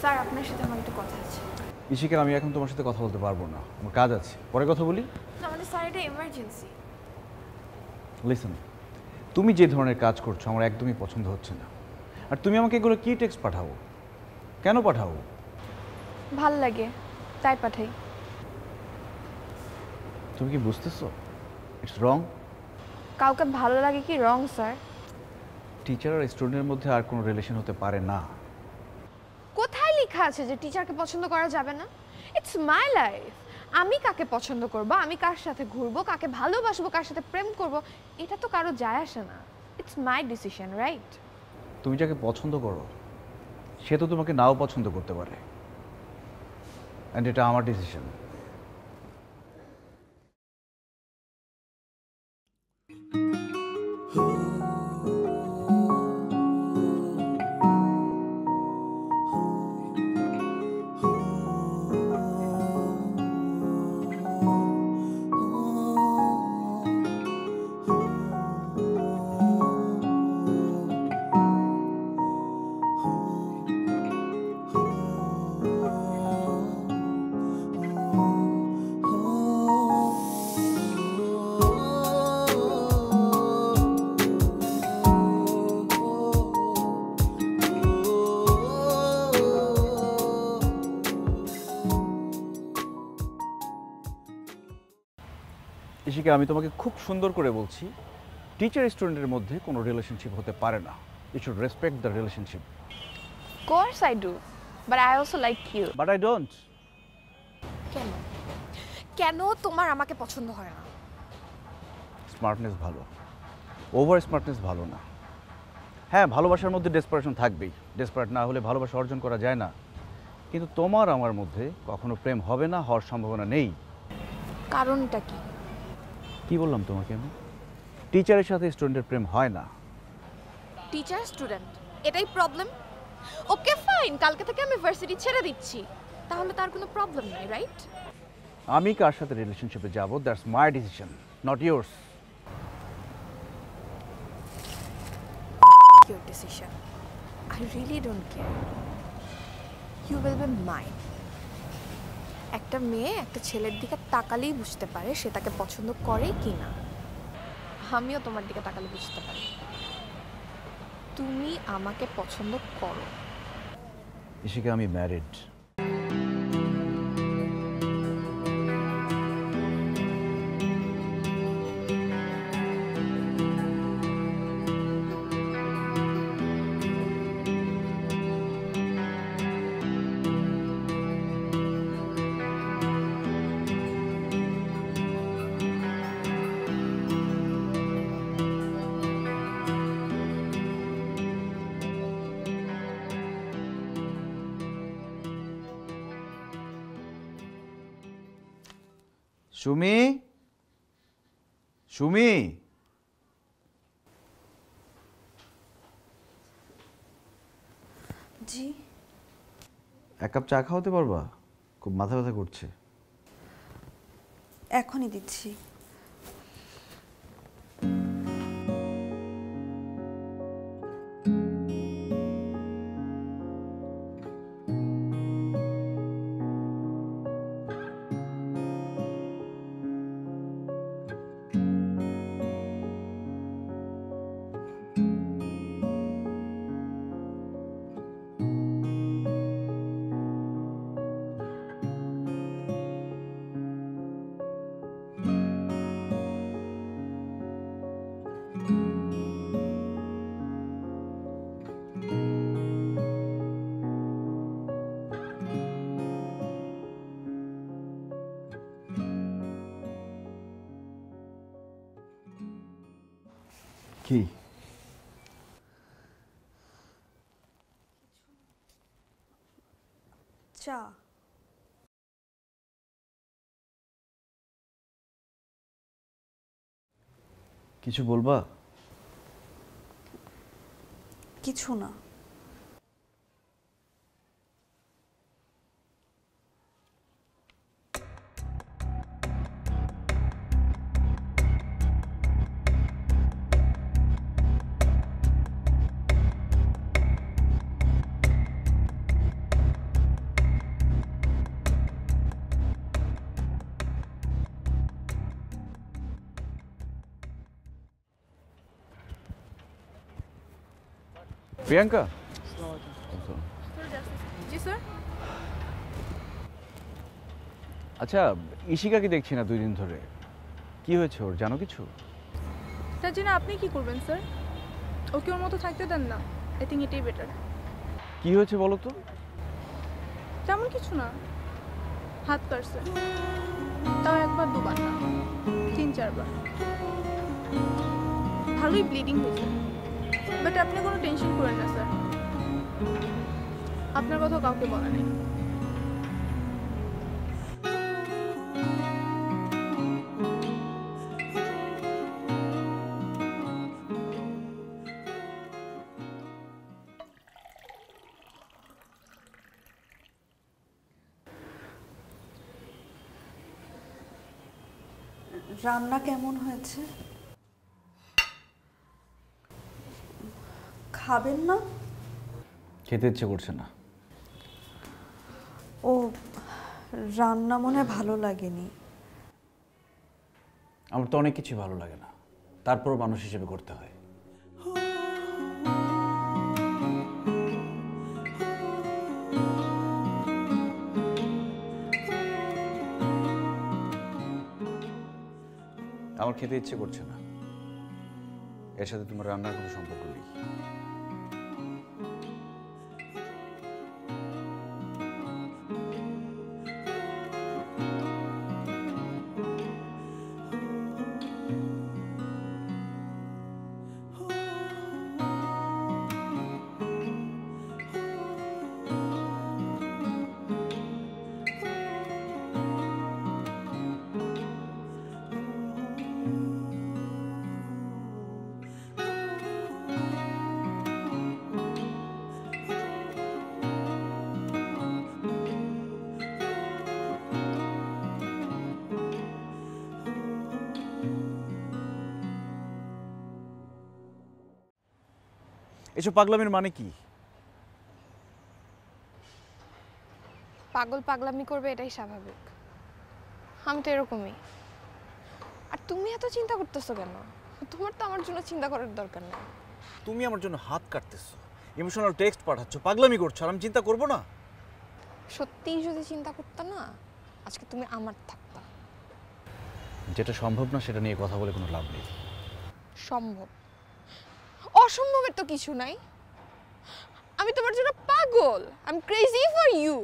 Sir আপনার সাথে আমার একটু কথা আছে। ইশিকা, আমি এখন তোমার সাথে কথা বলতে পারবো না, আমার কাজ আছে, পরে কথা বলি। আমাদের স্যার এটা এমার্জেন্সি। লিসেন, তুমি যে ধরনের কাজ করছো আমার একদমই পছন্দ হচ্ছে না। আর তুমি আমাকে এগুলো কি টেক্সট পাঠাও, কেন পাঠাও? ভাল লাগে তাই পাঠাই। তুমি কি বুঝতেছো? It's wrong. কাউকে ভালো লাগে কি রং স্যার? টিচার আর স্টুডেন্টের মধ্যে আর কোনো রিলেশন হতে পারে না। কোথায় লেখা আছে যে টিচারকে পছন্দ করা যাবে না? It's my life. আমি কাকে পছন্দ করব, আমি কার সাথে ঘুরবো, কাকে ভালোবাসবো, কার সাথে প্রেম করব, এটা তো কারো যায় আসে না। It's my decision, right? তুমি যাকে পছন্দ করো সে তো তোমাকে নাও পছন্দ করতে পারে, অ্যান্ড এটা আমার ডিসিশন। ইশিকা, আমি তোমাকে খুব সুন্দর করে বলছি, টিচার স্টুডেন্টের মধ্যে কোনো রিলেশনশিপ হতে পারে না। You should respect the relationship. Course I do, but I also like you. But I don't. কেন কেন তোমার আমাকে পছন্দ হয় না? স্মার্টনেস ভালো, ওভার স্মার্টনেস ভালো না। হ্যাঁ, ভালোবাসার মধ্যে ডেসপারেশন থাকবেই, ডেসপারেট না হলে ভালোবাসা অর্জন করা যায় না। কিন্তু তোমার আমার মধ্যে কখনো প্রেম হবে না, হওয়ার সম্ভাবনা নেই। কারণটা কি? কি বললাম তোমাকে আমি? টিচারের সাথে স্টুডেন্টের প্রেম হয় না। টিচার স্টুডেন্ট এটাই প্রবলেম? ওকে ফাইন, কালকে থেকে আমি ভার্সিটি ছেড়ে দিচ্ছি, তাহলে তার কোনো প্রবলেম নেই, রাইট? আমি কার সাথে রিলেশনশিপে যাব, that's my decision, not yours. Your decision. I really don't care. You will be mine. একটা মেয়ে একটা ছেলের দিকে তাকালেই বুঝতে পারে সে তাকে পছন্দ করে কি না। আমিও তোমার দিকে তাকালে বুঝতে পারি তুমি আমাকে পছন্দ করো। ইশিকা, আমি ম্যারিড। সুমি, সুমি, জি। এক কাপ চা খাওয়াতে পারবা? খুব মাথা ব্যথা করছে। এখনই দিচ্ছি। কি? চা। কিছু বলবা? কিছু না। প্রিয়াঙ্কা জি স্যার। আচ্ছা, ইশিকাকে দেখছি না 2 দিন ধরে, কি হয়েছে ওর, জানো কিছু? তার জন্য আপনি কি করবেন স্যার? ওকে ওর মতো থাকতে দেন না। আই থিঙ্ক এটাই বেটার। কি হয়েছে বলো তো? তেমন কিছু না, হাত কাটছে, তাও 1 বার 2 বার না, 3-4 বার। ভালোই ব্লিডিং হয়েছে, বাট আপনি কোনো টেনশন করেন না স্যার, আপনার কথা কাউকে বলা নেই। রান্না কেমন হয়েছে? খাবেন না? খেতে ইচ্ছে করছে না। ও, রান্না মনে হয় ভালো লাগেনি। আমার তো অনেক কিছু ভালো লাগে না, তারপরও মানুষ হিসেবে করতে হয়। আমার খেতে ইচ্ছে করছে না, এর সাথে তোমার রান্নার কোনো সম্পর্ক নেই। এসব পাগলামির মানে কি? পাগল পাগলামি করবে, এটাই স্বাভাবিক। আমি তো এরকমই। আর তুমি এত চিন্তা করতেছো কেন? তোমার তো আমার জন্য চিন্তা করার দরকার নেই। তুমি আমার জন্য হাত কাটতেছো, ইমোশনাল টেক্সট পাঠাচ্ছ, পাগলামি করছো, আর আমি চিন্তা করব না? সত্যিই যদি চিন্তা করতে না, আজকে তুমি আমার থাকতা। যেটা সম্ভব না সেটা নিয়ে কথা বলে কোনো লাভ নেই। সম্ভব, অসম্ভবের তো কিছু নাই। আমি তোমার জন্য পাগল। I am crazy for you.